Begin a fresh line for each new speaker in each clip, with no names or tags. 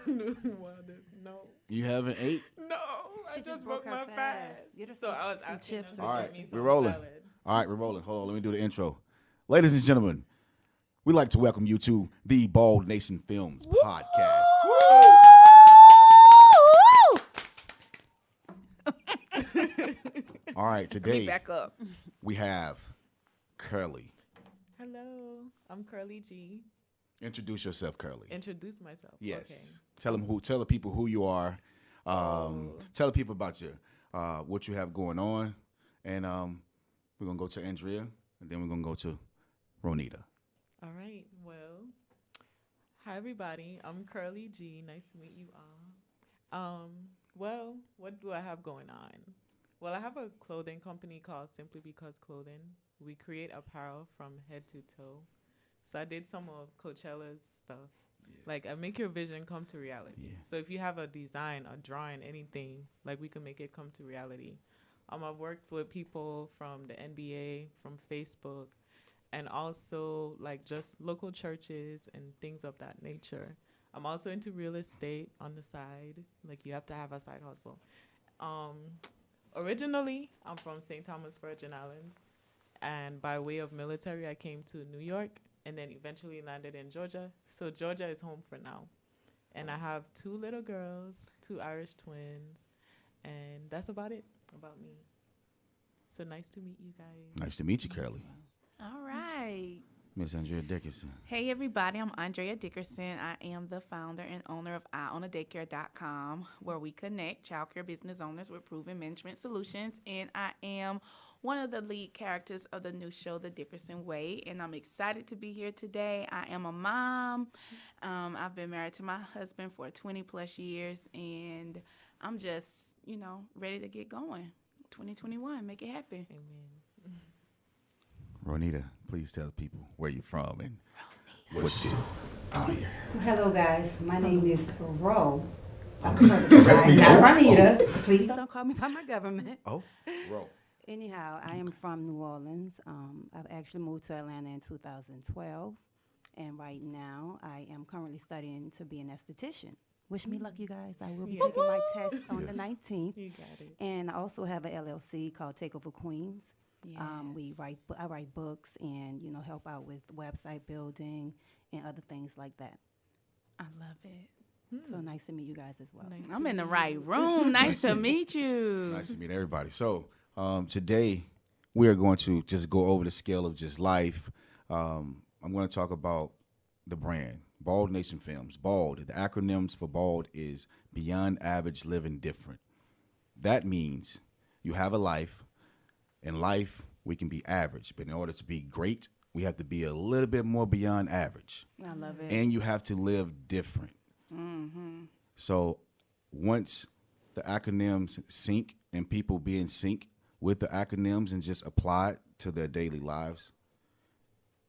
No.
You haven't ate?
No, I just broke my fast. So I was asking
chips.
them to
All right,
get me
we're
some
rolling.
salad.
All right, we're rolling. Hold on, let me do the intro. Ladies and gentlemen, we'd like to welcome you to the Baldnation Films podcast. All right, today
back up.
we have Curly.
Hello, I'm Curly G.
Introduce yourself, Curly.
Introduce myself.
Yes.
Okay.
Tell the people who you are. Tell the people about your what you have going on, and we're gonna go to Andrea, and then we're gonna go to Ronita.
All right. Well, hi everybody. I'm Curly G. Nice to meet you all. Well, what do I have going on? Well, I have a clothing company called Simply Because Clothing. We create apparel from head to toe. So I did some of Coachella's stuff. Yeah. Like, I make your vision come to reality. Yeah. So if you have a design, a drawing, anything, like, we can make it come to reality. I've worked with people from the NBA, from Facebook, and also, like, just local churches and things of that nature. I'm also into real estate on the side. Like, you have to have a side hustle. Originally, I'm from St. Thomas, Virgin Islands. And by way of military, I came to New York and then eventually landed in Georgia. So Georgia is home for now. And I have 2 little girls, 2 Irish twins. And that's about it about me. So nice to meet you guys.
Nice to meet you, Curly.
All right.
Miss Andrea Dickerson.
Hey, everybody. I'm Andrea Dickerson. I am the founder and owner of IOwnADaycare.com, where we connect childcare business owners with proven management solutions. And I am one of the lead characters of the new show, The Dickerson Way. And I'm excited to be here today. I am a mom. I've been married to my husband for 20 plus years. And I'm just, ready to get going. 2021, make it happen.
Amen.
Ronita, please tell the people where you're from and what you do out here.
Well, hello, guys. My name is Ro. I'm not Ronita. Please don't call me by my government.
Oh, Ro.
Anyhow, I am from New Orleans. I've actually moved to Atlanta in 2012. And right now, I am currently studying to be an esthetician. Wish me luck, you guys. I will be taking my test on the 19th.
You got it.
And I also have an LLC called Take Over Queens.
Yes.
I write books and, help out with website building and other things like that.
I love it.
So nice to meet you guys as well.
Nice
I'm
to
in the
meet
right
you.
room. Nice to meet you.
Nice to meet everybody. So today we are going to just go over the scale of just life. I'm going to talk about the brand, Baldnation Films. Bald, the acronyms for Bald is Beyond Average Living Different. That means you have a life. In life, we can be average, but in order to be great, we have to be a little bit more beyond average.
I love it.
And you have to live different.
Mm-hmm.
So once the acronyms sync and people be in sync with the acronyms and just apply it to their daily lives,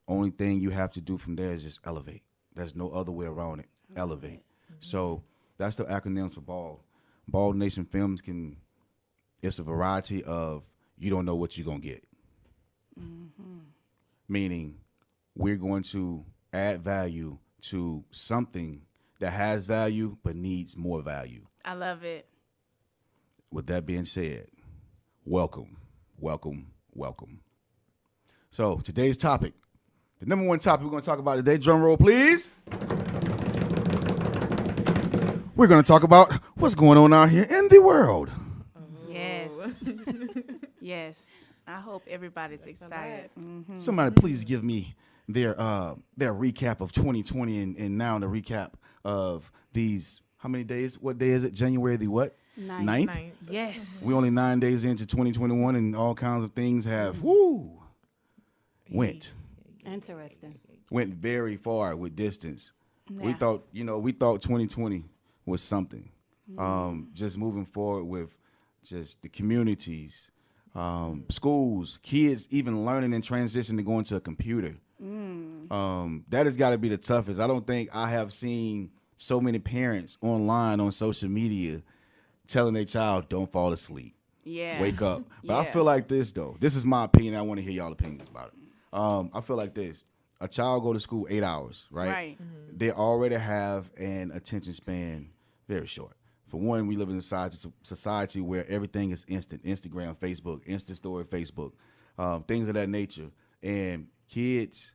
only thing you have to do from there is just elevate. There's no other way around it. Elevate. Mm-hmm. So that's the acronyms for Bald. Baldnation Films it's a variety of you don't know what you're going to get.
Mm-hmm.
Meaning we're going to add value to something that has value but needs more value.
I love it.
With that being said, welcome. So today's topic, the number one topic we're going to talk about today, drum roll please. We're going to talk about what's going on out here in the world.
Yes. Yes. I hope everybody's excited. Mm-hmm.
Somebody please give me their recap of 2020 and now the recap of these, how many days? What day is it? January the what? 9th?
Yes.
We only 9 days into 2021 and all kinds of things have, went very far with distance.
Yeah.
We thought 2020 was something. Just moving forward with just the communities, schools, kids even learning and transitioning to going to a computer. That has got to be the toughest. I don't think I have seen so many parents online on social media telling their child, don't fall asleep.
Yeah.
Wake up. But
Yeah.
I feel like this, though. This is my opinion. I want to hear y'all opinions about it. I feel like this. a child go to school 8 hours, right?
Right.
They already have an attention span very short. For one, we live in a society where everything is instant. Instagram, Facebook, Insta story, Facebook, things of that nature. And kids,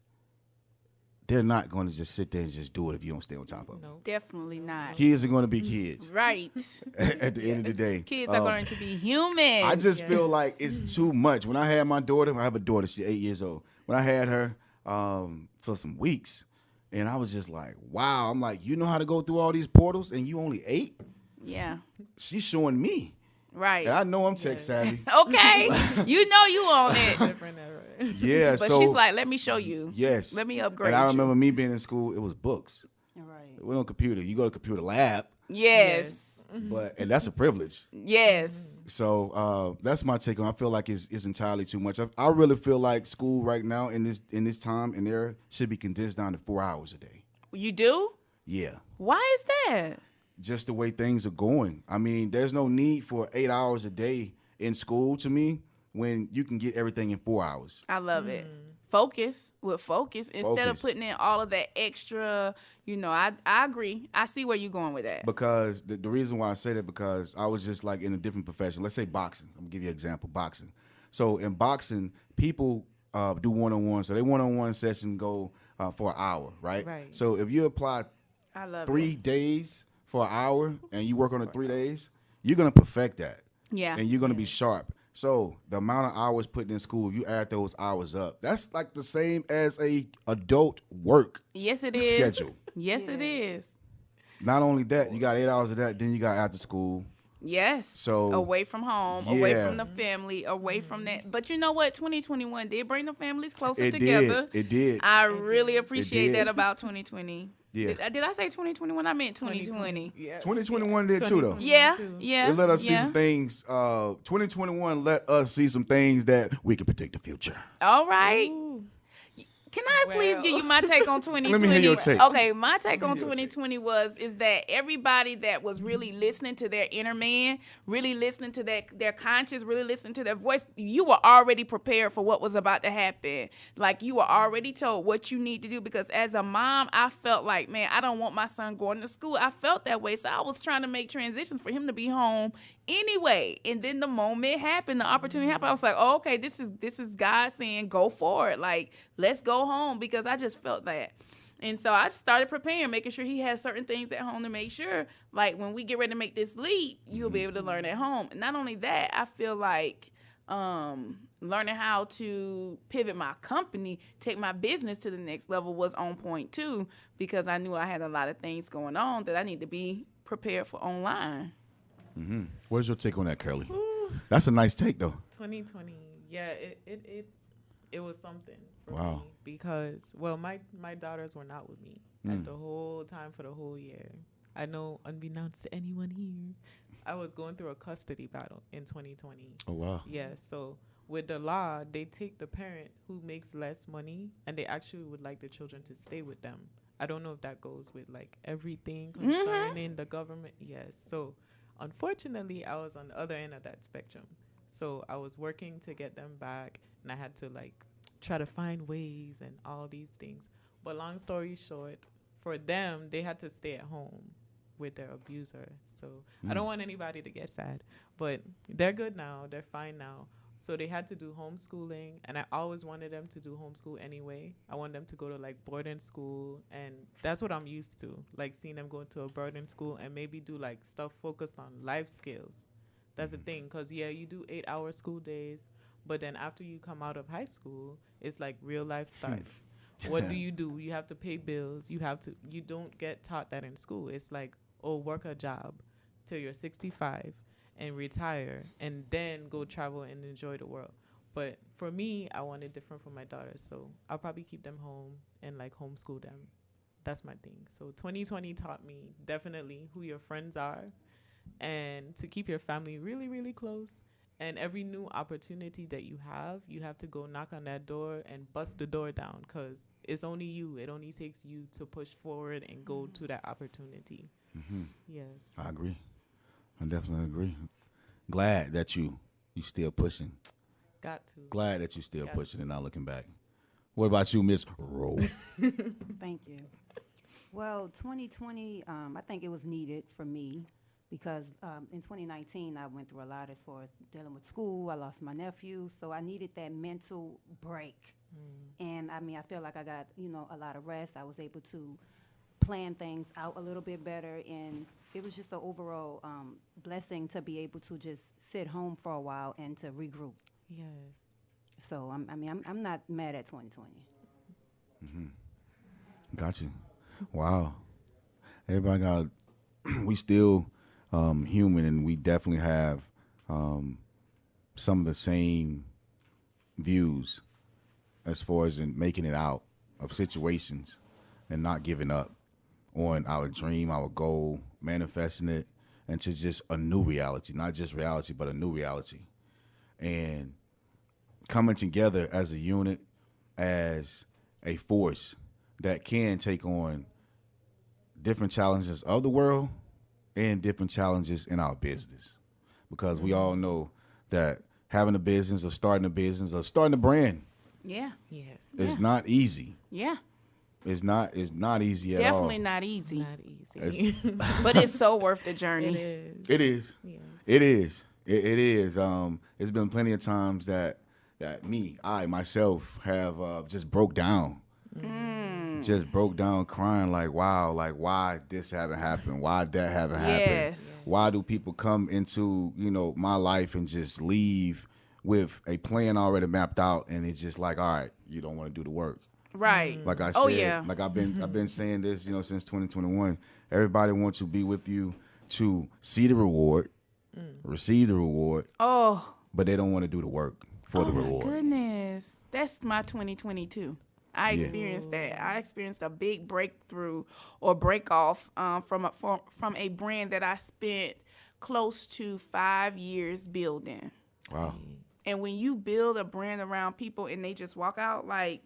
they're not going to just sit there and just do it if you don't stay on top of it.
No.
Definitely not.
Kids are going to be kids
Right.
at the end of the day.
Kids are going to be human.
I just feel like it's too much. When I had my daughter, I have a daughter, she's 8 years old. When I had her for some weeks, and I was just like, wow. I'm like, you know how to go through all these portals and you only 8?
Yeah.
She's showing me.
Right.
And I know I'm tech savvy.
Okay. You know you own it.
Different era.
Yeah,
But
so
she's like, let me show you.
yes.
Let me upgrade
And I
you.
remember me being in school, it was books.
Right.
We don't computer. You go to computer lab,
Yes.
and that's a privilege.
Yes.
So that's my take on it. I feel like it's entirely too much. I really feel like school right now in this time and era should be condensed down to 4 hours a day.
You do?
Yeah.
Why is that?
Just the way things are going. I mean, there's no need for 8 hours a day in school to me when you can get everything in 4 hours.
I love it. Focus instead of
Focus.
putting in all of that extra. I agree. I see where you're going with that.
Because the reason why I say that, because I was just like in a different profession. Let's say boxing. I'm gonna give you an example. Boxing. So in boxing, people do one-on-one. So they one-on-one session go for an hour, right?
Right.
So if you apply
I love
3
it.
days for an hour and you work on it 3 days, you're gonna perfect that.
Yeah.
And you're gonna be sharp. So the amount of hours put in school, if you add those hours up, that's like the same as a adult work
Yes, it is.
schedule.
Yes, it is.
Not only that, you got 8 hours of that, then you got after school.
Yes.
So,
away from home, away
yeah.
from the family, away from that. But you know what? 2021 did bring the families closer
It
together.
did. It did.
I really appreciate
did.
that about 2020.
Yeah.
Did I say 2021? I meant 2020.
Yeah.
2021 did too, though.
2020
Yeah,
too.
yeah.
It let us see
yeah.
some things. 2021 let us see some things that we can predict the future.
All right.
Ooh.
Can I please
Well.
give you my take on 2020?
Let me hear your take.
Okay, my take on
hear your take.
2020 is that everybody that was really listening to their inner man, really listening to their conscience, really listening to their voice, you were already prepared for what was about to happen. Like, you were already told what you need to do, because as a mom, I felt like, man, I don't want my son going to school. I felt that way, so I was trying to make transitions for him to be home anyway. And then the moment happened, the opportunity happened, I was like, oh, okay, this is God saying go for it. Like, let's go home, because I just felt that. And so I started preparing, making sure he has certain things at home to make sure, like, when we get ready to make this leap, you'll be able to learn at home. And not only that, I feel like learning how to pivot my company, take my business to the next level was on point too, because I knew I had a lot of things going on that I need to be prepared for online.
Mm-hmm. What's your take on that, Curly? That's a nice take, though.
2020. Yeah, it was something for
Wow.
me, because, well, my daughters were not with me at the whole time for the whole year. I know, unbeknownst to anyone here, I was going through a custody battle in 2020.
Oh, wow.
Yeah, so with the law, they take the parent who makes less money, and they actually would like the children to stay with them. I don't know if that goes with, like, everything concerning the government. Yes, so unfortunately, I was on the other end of that spectrum. So I was working to get them back, and I had to, like, try to find ways and all these things. But long story short, for them, they had to stay at home with their abuser. So I don't want anybody to get sad, but they're good now. They're fine now. So they had to do homeschooling, and I always wanted them to do homeschool anyway. I want them to go to, like, boarding school, and that's what I'm used to, like, seeing them go to a boarding school and maybe do, like, stuff focused on life skills. That's the thing, because, yeah, you do 8-hour school days, but then after you come out of high school, it's like real life starts. What do? You have to pay bills. You don't get taught that in school. It's like, oh, work a job till you're 65 and retire, and then go travel and enjoy the world. But for me, I want it different for my daughters, so I'll probably keep them home and, like, homeschool them. That's my thing. So 2020 taught me definitely who your friends are, and to keep your family really, really close. And every new opportunity that you have to go knock on that door and bust the door down, because it's only you. It only takes you to push forward and go to that opportunity.
Mm-hmm.
Yes.
I agree. I definitely agree. Glad that you still pushing.
Got to.
Glad that you still
Got
pushing and not looking back. What about you, Miss Rowe?
Thank you. Well, 2020, I think it was needed for me because in 2019, I went through a lot as far as dealing with school. I lost my nephew, so I needed that mental break. And I mean, I feel like I got, a lot of rest. I was able to plan things out a little bit better, and it was just an overall blessing to be able to just sit home for a while and to regroup.
Yes.
So I'm not mad at 2020.
Got you. Wow. Everybody got. We still human, and we definitely have some of the same views as far as in making it out of situations and not giving up on our dream, our goal, manifesting it into just a new reality, not just reality, but a new reality. And coming together as a unit, as a force that can take on different challenges of the world and different challenges in our business. Because we all know that having a business or starting a brand
Yeah.
Yes.
is not easy.
Yeah.
It's not easy at all.
Definitely not easy.
Not easy.
But it's so worth the journey.
It is.
It is.
Yes.
It is. It's been plenty of times that I myself have just broke down. Just broke down crying like, wow, like why this haven't happened? Why that haven't happened?
Yes.
Why do people come into, my life and just leave with a plan already mapped out, and it's just like, all right, you don't want to do the work.
Right.
Like I said,
Oh, yeah.
like I've been saying this, since 2021. Everybody wants to be with you to see the reward, receive the reward, but they don't want to do the work for the reward.
Oh, my goodness. That's my 2022. I experienced that. I experienced a big breakthrough or break off from a brand that I spent close to 5 years building.
Wow.
And when you build a brand around people and they just walk out like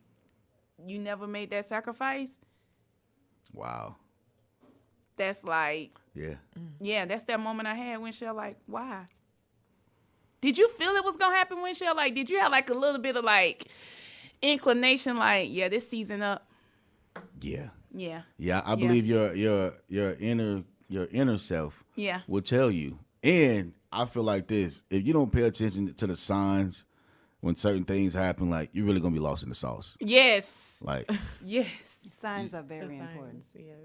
you never made that sacrifice,
Wow.
that's like,
Yeah.
that's that moment I had, Winchell, like, why? Did you feel it was going to happen, Winchell? Like, did you have like a little bit of like inclination, like, yeah, this season up?
Yeah.
Yeah.
Yeah. I believe your inner self
Yeah.
will tell you. And I feel like this: if you don't pay attention to the signs when certain things happen, like you're really gonna be lost in the sauce.
Yes.
Like,
Yes.
Signs are
The
very important.
signs, yes.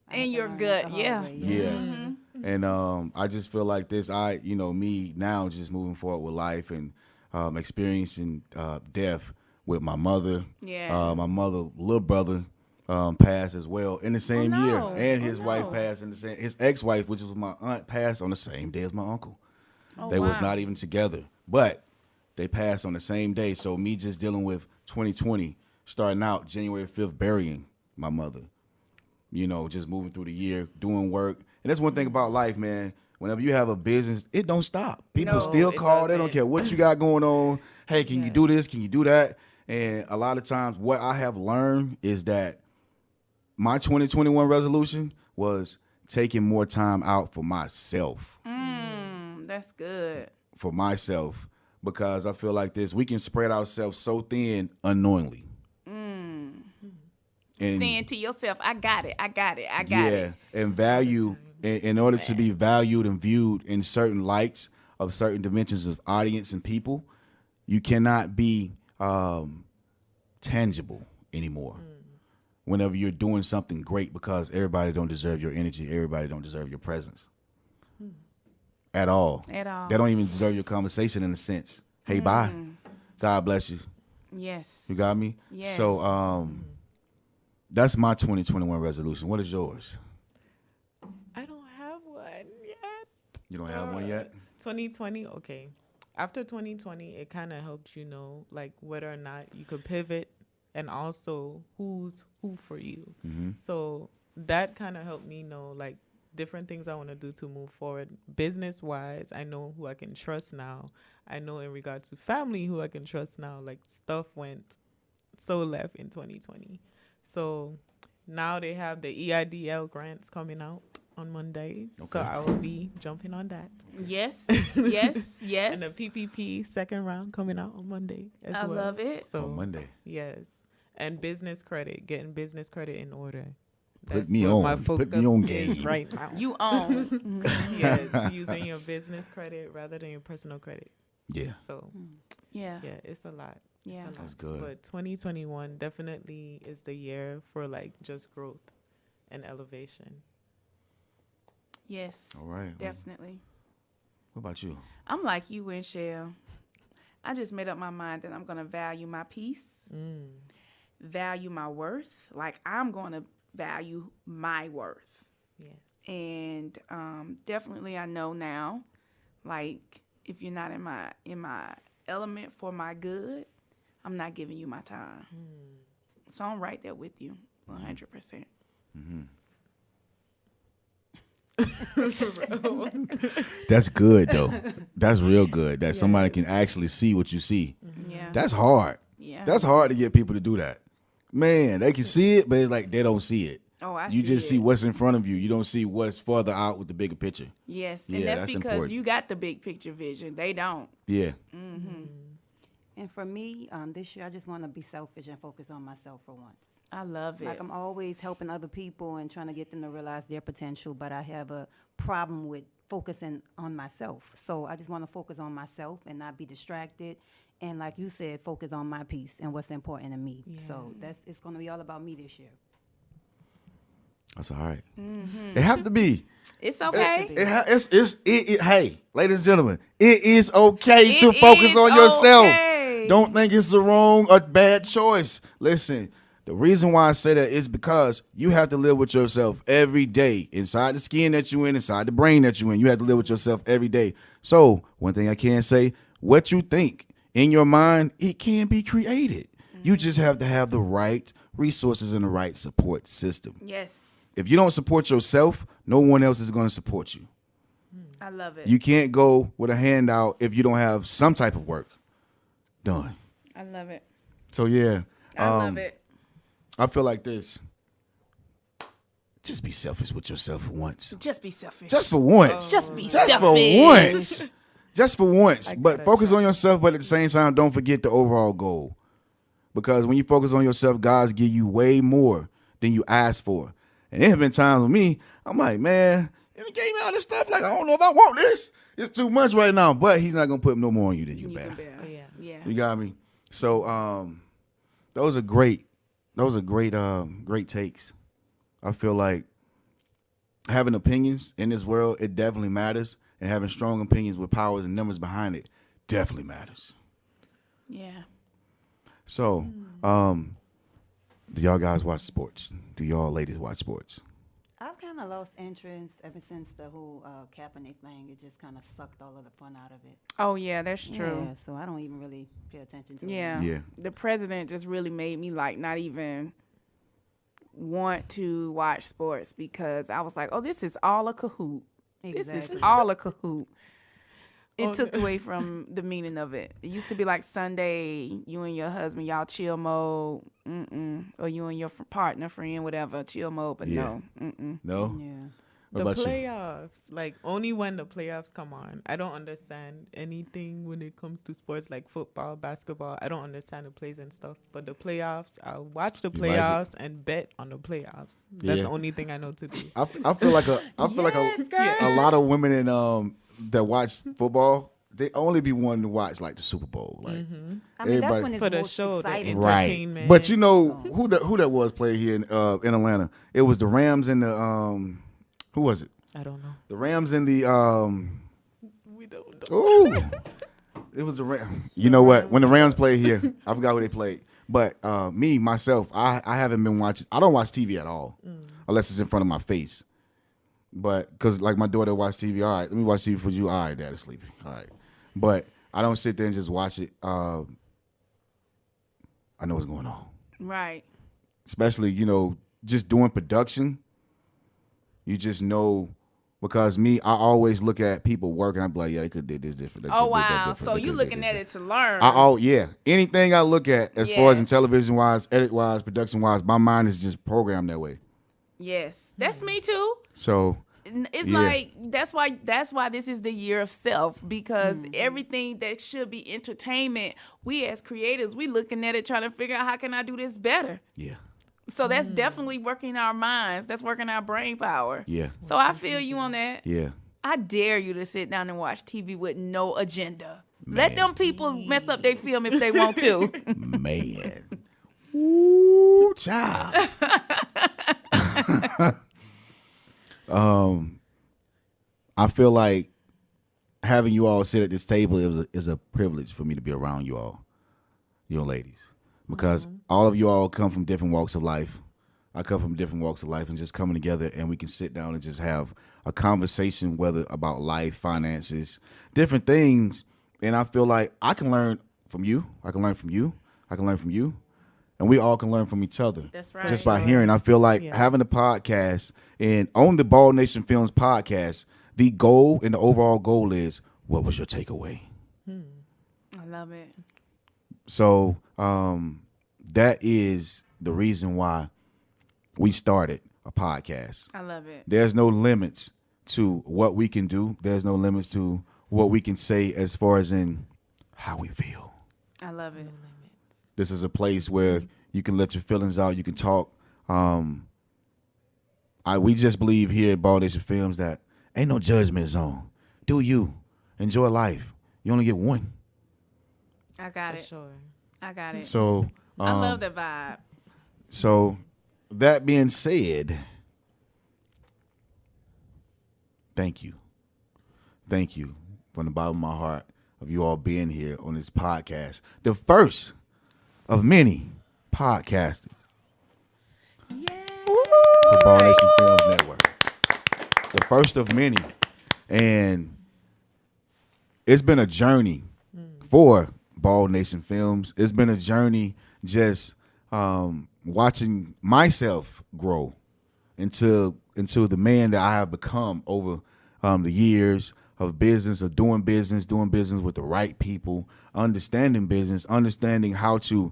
I had
And
to
your
learn it
gut,
the hard
yeah.
way,
yeah. And I just feel like this. Me now just moving forward with life and experiencing death with my mother.
Yeah.
My mother, little brother, passed as well in the same year,
no.
and his
Oh,
wife
no.
passed in the same. His ex-wife, which was my aunt, passed on the same day as my uncle.
Oh,
They was
wow.
not even together, but they passed on the same day. So me just dealing with 2020, starting out January 5th, burying my mother. Just moving through the year, doing work. And that's one thing about life, man. Whenever you have a business, it don't stop. People
No,
still
it
call. They don't
doesn't.
care what you got going on. Hey, can you
Yeah.
do this? Can you do that? And a lot of times what I have learned is that my 2021 resolution was taking more time out for myself.
That's good.
For myself, because I feel like we can spread ourselves so thin unknowingly. And
Saying to yourself, I got it. I got it. I got it.
and value in order to be valued and viewed in certain lights of certain dimensions of audience and people, you cannot be tangible anymore. Whenever you're doing something great, because everybody don't deserve your energy, everybody don't deserve your presence. At all.
At all.
They don't even deserve your conversation in a sense. Hey, bye. God bless you.
Yes.
You got me?
Yes.
So that's my 2021 resolution. What is yours?
I don't have one yet.
You don't have one yet?
2020, okay. After 2020, it kind of helped you know, like, whether or not you could pivot and also who's who for you. So that kind of helped me know, like, different things I want to do to move forward. Business-wise, I know who I can trust now. I know in regards to family who I can trust now. Like, stuff went so left in 2020. So now they have the EIDL grants coming out on Monday. So
Okay.
I will be jumping on that.
Yes. Yes. Yes.
And the PPP second round coming out on Monday as
I
well.
love it.
So
On Monday.
yes. And business credit, getting business credit in order.
Put me on.
My focus
Put me on
is
game.
right now.
You own.
Yes, using your business credit rather than your personal credit.
Yeah.
So
Yeah.
yeah, it's a lot. It's
Yeah.
a lot.
That's good.
But 2021 definitely is the year for like just growth and elevation.
Yes.
All right.
Definitely.
What about you?
I'm like you, Winchell. I just made up my mind that I'm going to value my peace, value my worth. Like, I'm going to value my worth.
Yes.
And definitely I know now, like, if you're not in my element for my good, I'm not giving you my time. So I'm right there with you, 100%.
That's good though. That's real good. That somebody can actually see what you see.
Yeah.
That's hard.
Yeah.
That's hard to get people to do that. Man, they can see it, but it's like they don't see it.
Oh, I
You
see
just
it.
see what's in front of you. You don't see what's further out with the bigger picture.
Yes.
Yeah,
And that's
that's
because
important.
you got the big picture vision. They don't.
Yeah.
And for me, this year, I just want to be selfish and focus on myself for once.
I love it.
Like, I'm always helping other people and trying to get them to realize their potential, but I have a problem with focusing on myself. So I just want to focus on myself and not be distracted. And like you said, focus on my peace and what's important to me. So it's going to be all about me this year.
That's all right. It have to be.
It's okay.
Hey, ladies and gentlemen, it is okay to focus
is
on yourself.
okay.
Don't think it's the wrong or bad choice. Listen, the reason why I say that is because you have to live with yourself every day. Inside the skin that you're in, inside the brain that you're in, you have to live with yourself every day. So one thing I can say, what you think in your mind, it can be created. You just have to have the right resources and the right support system.
Yes.
If you don't support yourself, no one else is going to support you.
I love it.
You can't go with a handout if you don't have some type of work done.
I love it.
So yeah,
I love it.
I feel like this. Just be selfish with yourself for once.
Just be selfish.
Just for once.
Just be
Just
selfish.
for once. Just for once.
I
But
gotta
focus
try.
on yourself, but at the same time, don't forget the overall goal. Because when you focus on yourself, God's give you way more than you ask for. And there have been times with me, I'm like, man, and he gave me all this stuff. Like, I don't know if I want this. It's too much right now. But he's not going to put no more on you than you
You
bear.
can bear.
Oh, yeah.
Yeah.
You got me? So those are great. Those are great takes. I feel like having opinions in this world, it definitely matters. And having strong opinions with powers and numbers behind it definitely matters.
Yeah.
So, do y'all guys watch sports? Do y'all ladies watch sports?
I've kind of lost interest ever since the whole Kaepernick thing. It just kind of sucked all of the fun out of it.
Oh, yeah, that's true.
Yeah, so I don't even really pay attention to
Yeah.
it.
Yeah.
The president just really made me like not even want to watch sports because I was like, oh, this is all a cahoot. This is
Exactly.
all a cahoot. It
Oh,
took away from the meaning of it. It used to be like Sunday, you and your husband, y'all chill mode, or you and your partner, friend, whatever, chill mode, but
Yeah.
no.
No?
Yeah.
What
The
about you?
playoffs, like only when the playoffs come on. I don't understand anything when it comes to sports like football, basketball. I don't understand the plays and stuff. But the playoffs, I'll watch the
You like it?
playoffs and bet on the playoffs. That's
Yeah.
the only thing I know to do.
I feel like a lot of women in that watch football, they only be wanting to watch like the Super Bowl. Like
I mean,
Everybody-
that's when it's
For the
most
show, the
exciting.
entertainment.
But you know who that was playing here in Atlanta? It was the Rams and the who was it?
I don't know.
The Rams and the
We don't know.
ooh. It was the Rams. You know what? When the Rams played here, I forgot who they played. But me, myself, I haven't been watching. I don't watch TV at all unless it's in front of my face. But because like my daughter watch TV, all right, let me watch TV for you. All right, Dad's sleeping. All right. But I don't sit there and just watch it. I know what's going on.
Right.
Especially, just doing production. You just know, because me, I always look at people working. I'm like, yeah, they could did this different.
Oh, wow. So you looking at it to learn.
Yeah. Anything I look at as far as in
Yes.
television wise, edit wise, production wise, my mind is just programmed that way.
Yes. That's me too.
So
It's
Yeah.
like that's why this is the year of self, because everything that should be entertainment, we as creators, we looking at it trying to figure out how can I do this better.
Yeah.
So that's definitely working our minds. That's working our brain power.
Yeah.
So I feel you on that.
Yeah.
I dare you to sit down and watch TV with no agenda. Let them people mess up their film if they want to.
Man. Ooh, child. I feel like having you all sit at this table is a privilege for me to be around you all, ladies, because all of you all come from different walks of life. I come from different walks of life, and just coming together and we can sit down and just have a conversation, whether about life, finances, different things. And I feel like I can learn from you. I can learn from you. I can learn from you. And we all can learn from each other.
That's right.
Just by hearing. I feel like having a podcast and on the Baldnation Films podcast, the goal and the overall goal is, what was your takeaway?
I love it.
So that is the reason why we started a podcast.
I love it.
There's no limits to what we can do. There's no limits to what we can say as far as in how we feel.
I love it.
This is a place where you can let your feelings out. You can talk. We just believe here at Baldnation Films that ain't no judgment zone. Do you. Enjoy life. You only get one.
I got it.
Sure.
I got it.
So
I love that vibe.
So that being said, thank you. Thank you from the bottom of my heart of you all being here on this podcast. The first of many podcasters.
Yeah.
The Baldnation Films Network. The first of many. And it's been a journey for Baldnation Films. It's been a journey just watching myself grow into the man that I have become over the years of business, of doing business with the right people, understanding business, understanding how to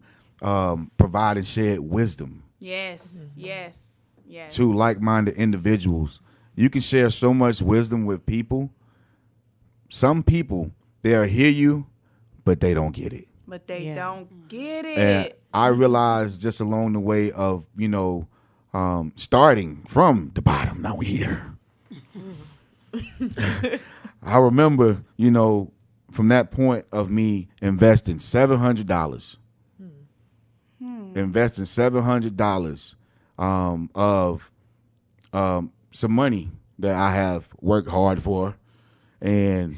provide and share wisdom.
Yes. Yes. Yes.
To like-minded individuals. You can share so much wisdom with people. Some people, they'll hear you, but they don't get it.
But they don't get it.
And I realized just along the way of, starting from the bottom, now we're here. I remember, from that point of me investing $700, investing $700 of some money that I have worked hard for, and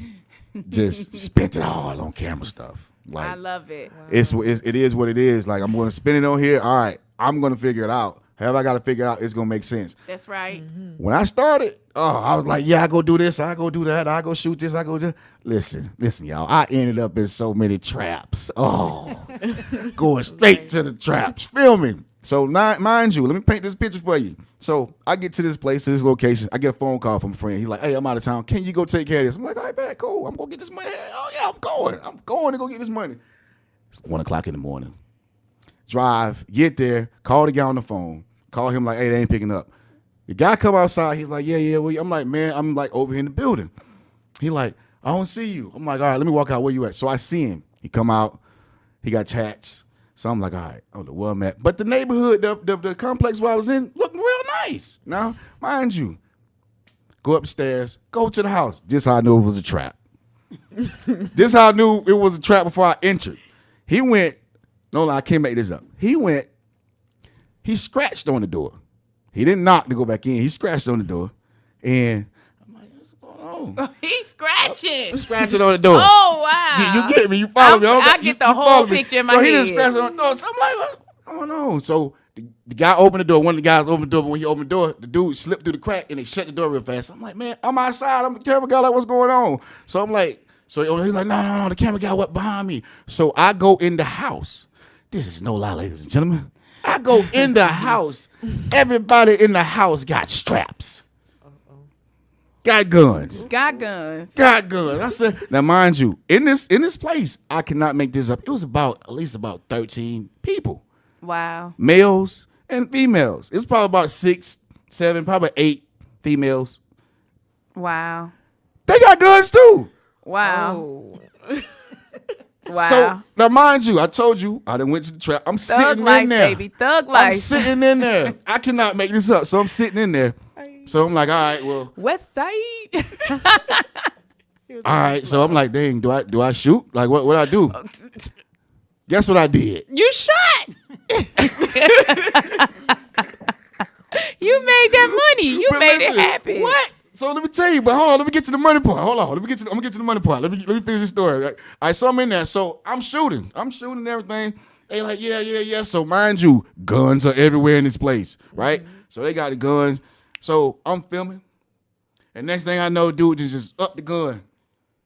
just spent it all on camera stuff. Like,
I love it.
Wow.
It is what it is. Like, I'm going to spend it on here. All right, I'm going to figure it out. However I got to figure it out, it's going to make sense.
That's right.
When I started, I was like, I go do this, I go do that, I go shoot this, I go do. Listen, y'all. I ended up in so many traps. Going straight to the traps, filming. So, mind you, let me paint this picture for you. So, I get to this place, to this location. I get a phone call from a friend. He's like, hey, I'm out of town. Can you go take care of this? I'm like, all right, bet, cool. I'm going to get this money. Oh, yeah, I'm going. I'm going to go get this money. It's 1 o'clock in the morning. Drive, get there, call the guy on the phone. Call him like, hey, they ain't picking up. The guy come outside. He's like, yeah. Well, I'm like, man, I'm like over here in the building. He like, I don't see you. I'm like, all right, let me walk out. Where you at? So I see him. He come out. He got tats. So I'm like, all right, I don't know where I'm at. But the neighborhood, the complex where I was in, looked real nice. Now, mind you, go upstairs, go to the house. Just how I knew it was a trap. Just how I knew it was a trap before I entered. He went, no, I can't make this up. He scratched on the door. He didn't knock to go back in. He scratched on the door. And I'm like, what's going on?
He's scratching.
Scratching on the door.
Oh, wow.
You get me? You follow me?
I get the whole picture in my head.
So he just scratched on the door. So I'm like, what's going on? So the guy opened the door. One of the guys opened the door. But when he opened the door, the dude slipped through the crack and they shut the door real fast. I'm like, man, I'm outside. I'm the camera guy. Like, what's going on? So I'm like, he's like, no. The camera guy went behind me. So I go in the house. This is no lie, ladies and gentlemen. I go in the house. Everybody in the house got straps. Got guns. I said, now mind you, in this place, I cannot make this up. It was at least about 13 people.
Wow.
Males and females. It's probably about 6, 7, probably 8 females.
Wow.
They got guns too.
Wow.
Oh.
Wow.
So now, mind you, I told you I done went to the trap. I'm
Thug
sitting
life,
in there.
baby. Thug
I'm
life.
sitting in there. I cannot make this up. So I'm sitting in there. So I'm like, all right, well,
West Side.
all right. So I'm like, dang, do I shoot? Like, what I do? Guess what I did?
You shot. You made that money. You
But
made
listen,
it happen.
What? So let me tell you, but hold on, let me get to the money part. Hold on, I'm gonna get to the money part. Let me finish the story. All right, so I'm in there. So I'm shooting and everything. They like, yeah. So mind you, guns are everywhere in this place, right? Mm-hmm. So they got the guns. So I'm filming, and next thing I know, dude just up the gun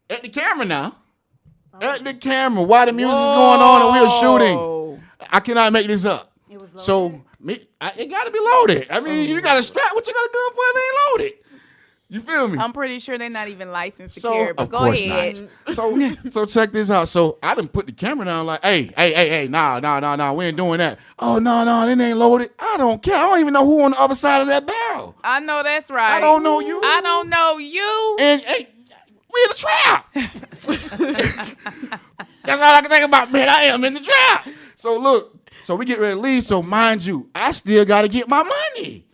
at the camera now. At the camera, while the music's going on and we're shooting. I cannot make this up.
It was loaded?
So it got to be loaded. I mean, you got a strap. What you got a gun for if it ain't loaded? You feel me?
I'm pretty sure they're not even licensed to carry, but go ahead.
So check this out. So I done put the camera down like, hey, nah, we ain't doing that. Oh, no, it ain't loaded. I don't care. I don't even know who on the other side of that barrel.
I know that's right.
I don't know you.
I don't know you.
And hey, we in the trap. That's all I can think about, man. I am in the trap. So look, so we get ready to leave. So mind you, I still got to get my money.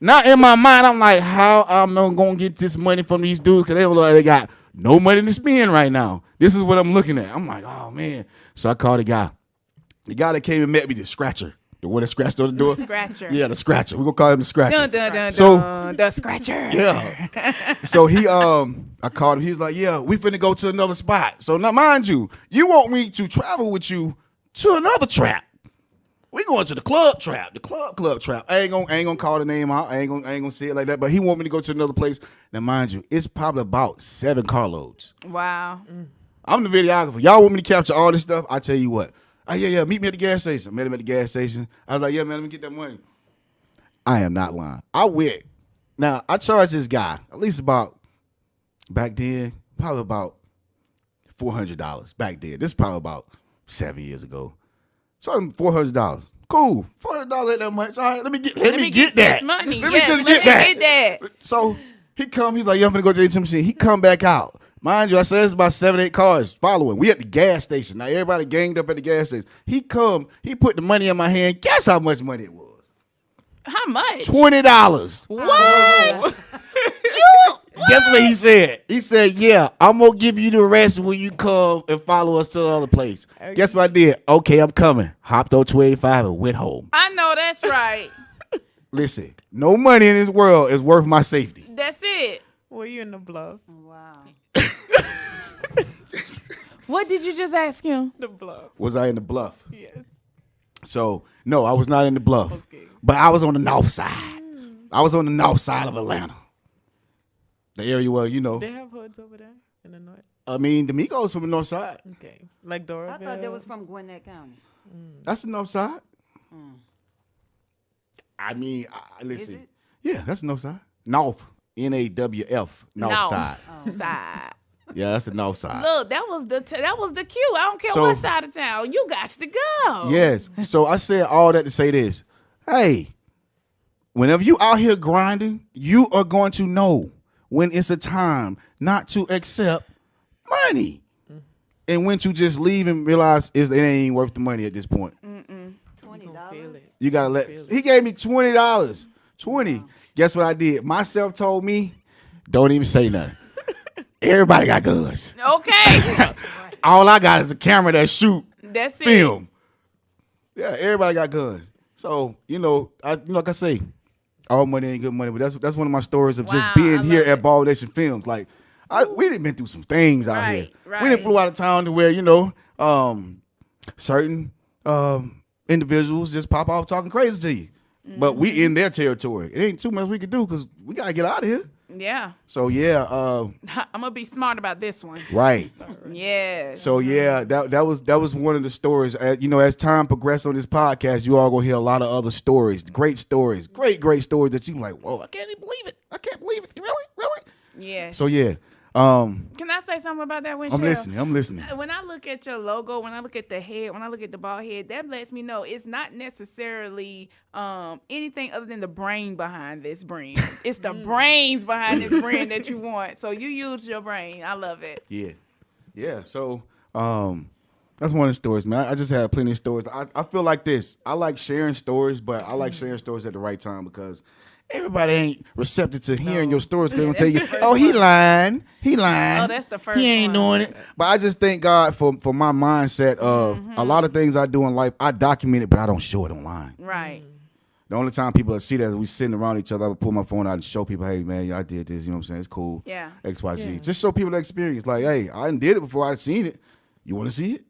Now in my mind, I'm like, how I'm not gonna get this money from these dudes? Because they don't look like they got no money to spend right now. This is what I'm looking at. I'm like, oh man. So I called the guy. The guy that came and met me, the scratcher. The one that scratched on the door.
Scratcher.
Yeah, the scratcher. We're gonna call him the scratcher.
Dun, dun, dun,
So-
dun, the scratcher.
Yeah. So I called him. He was like, yeah, we finna go to another spot. So now mind you, you want me to travel with you to another trap. We going to the club trap, the club trap. I ain't gonna call the name out. I ain't gonna say it like that. But he want me to go to another place. Now, mind you, it's probably about 7 carloads.
Wow.
I'm the videographer. Y'all want me to capture all this stuff? I tell you what. Yeah. Meet me at the gas station. I met him at the gas station. I was like, yeah, man, let me get that money. I am not lying. I went. Now I charged this guy at least about back then, probably about $400 back then. This is probably about 7 years ago. So $400. Cool. $400 ain't that much. All right, let me get that.
This money.
Let me just get that. So he come, he's like, yeah, I'm gonna go to the ATM machine. He come back out. Mind you, I said it's about 7-8 cars following. We at the gas station. Now everybody ganged up at the gas station. He come, he put the money in my hand. Guess how much money it was?
How much?
$20.
What?
Guess what he said? He said, yeah, I'm going to give you the rest when you come and follow us to the other place. Okay. Guess what I did? Okay, I'm coming. Hopped on 285 and went home.
I know that's right.
Listen, no money in this world is worth my safety.
That's it.
Were you in the bluff?
Wow.
What did you just ask him?
The bluff.
Was I in the bluff?
Yes.
So, no, I was not in the bluff.
Okay.
But I was on the north side. I was on the north side of Atlanta. The area where, you know.
They have hoods over there in the north.
I mean, the Migos from the north side.
Okay. Like Doraville.
I thought that was from Gwinnett County.
That's the north side. I mean, listen.
Is it?
Yeah, that's the north side. North. NAWF. North side.
Side.
Yeah, that's the north side.
Look, that was the cue. I don't care
So-
what side of town. You got to go.
Yes. So I said all that to say this. Hey, whenever you out here grinding, you are going to know when it's a time not to accept money. And when to just leave and realize it ain't worth the money at this point.
$20.
You gotta let. He gave me $20. 20. Guess what I did? Myself told me, don't even say nothing. Everybody got guns.
Okay.
All I got is a camera that shoot
That's it.
film. Yeah, everybody got guns. So like I say, all money ain't good money. But that's one of my stories of just
Wow,
being
I
here
love
at
it.
Baldnation Films. Like we done been through some things out here.
Right.
We done flew out of town to where certain individuals just pop off talking crazy to you. But we in their territory. It ain't too much we can do because we gotta get out of here.
Yeah.
So yeah,
I'm gonna be smart about this one.
right.
Yes.
So yeah, that was one of the stories. As time progressed on this podcast, you all gonna hear a lot of other stories, great stories that you like. Whoa, I can't even believe it. I can't believe it. Really?
Yes.
So yeah.
Can I say something about that, Winchell?
I'm listening.
When I look at your logo, when I look at the head, when I look at the bald head, that lets me know it's not necessarily anything other than the brain behind this brand. It's the brains behind this brand that you want. So you use your brain. I love it.
Yeah. So that's one of the stories, man. I just have plenty of stories. I feel like this. I like sharing stories, but I like sharing stories at the right time because everybody ain't receptive to hearing your stories. They're gonna tell you, "Oh, he lying. He lying.
Oh, that's the first
He ain't doing it." But I just thank God for my mindset of a lot of things I do in life. I document it, but I don't show it online.
Right.
The only time people see that is we sitting around each other. I would pull my phone out and show people, "Hey, man, I did this. You know what I'm saying? It's cool.
Yeah.
X, Y, Z. Just show people the experience. Like, hey, I did it before I seen it. You want to see it?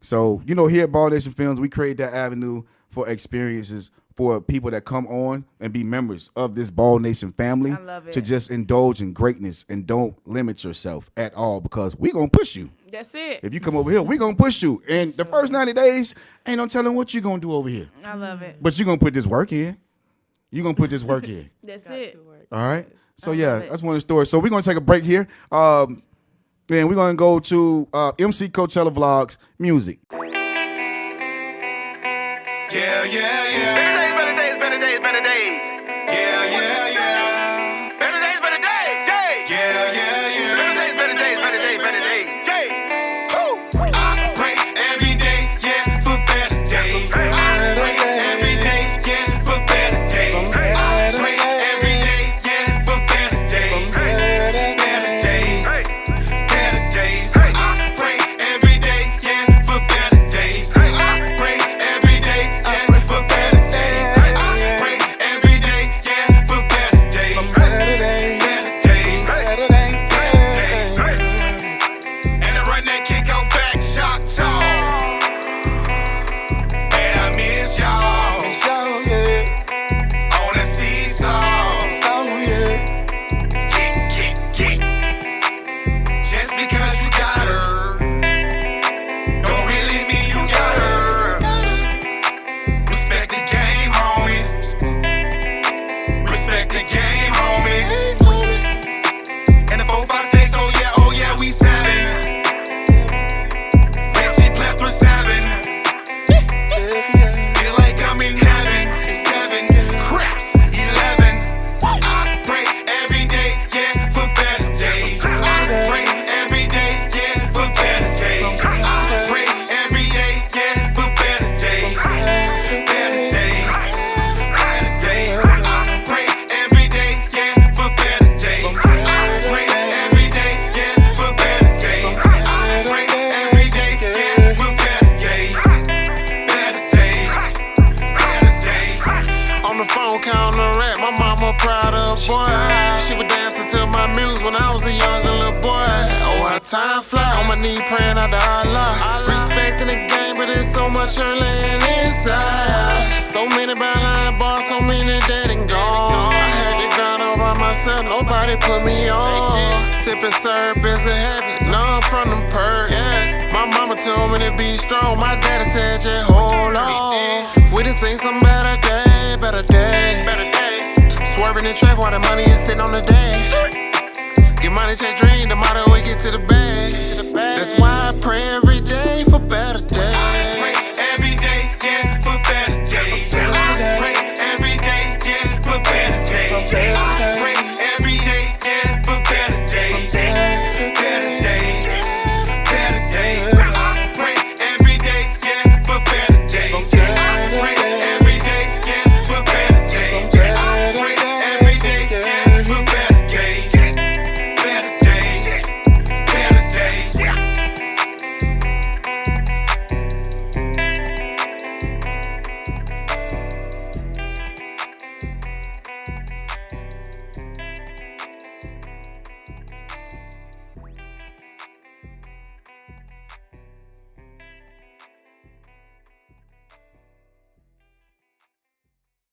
So, here at Baldnation Films, we create that avenue for experiences for people that come on and be members of this Baldnation family.
I love it.
To just indulge in greatness and don't limit yourself at all because we going to push you.
That's it.
If you come over here, we going to push you. And the first 90 days, ain't no telling what you going to do over here.
I love it.
But you're going to put this work in. You're going to put this work in.
That's it.
All right? So,
I
yeah,
love it.
that's one of the stories. So we're going to take a break here. And we're going to go to MC Cochella Vlogs music.
Better days. Yeah. Better days. Yeah. Better days. Yeah. I pray every day, yeah, for better days. I pray every day, yeah, for better days. I pray every day, yeah, for better days. Better days. I pray every day, yeah, for better days. I pray every day, yeah, for better days. Time fly on my knee praying out to Allah. Respecting the game, but it's so much laying inside. So many behind bars, so many dead and gone. I had to grind all by myself, nobody put me on. Sipping syrup is a habit, none from them perks. My mama told me to be strong, my daddy said just hold on. We done seen some better day. Swerving in traffic while the money is sitting on the dash. Get money, chase dreams.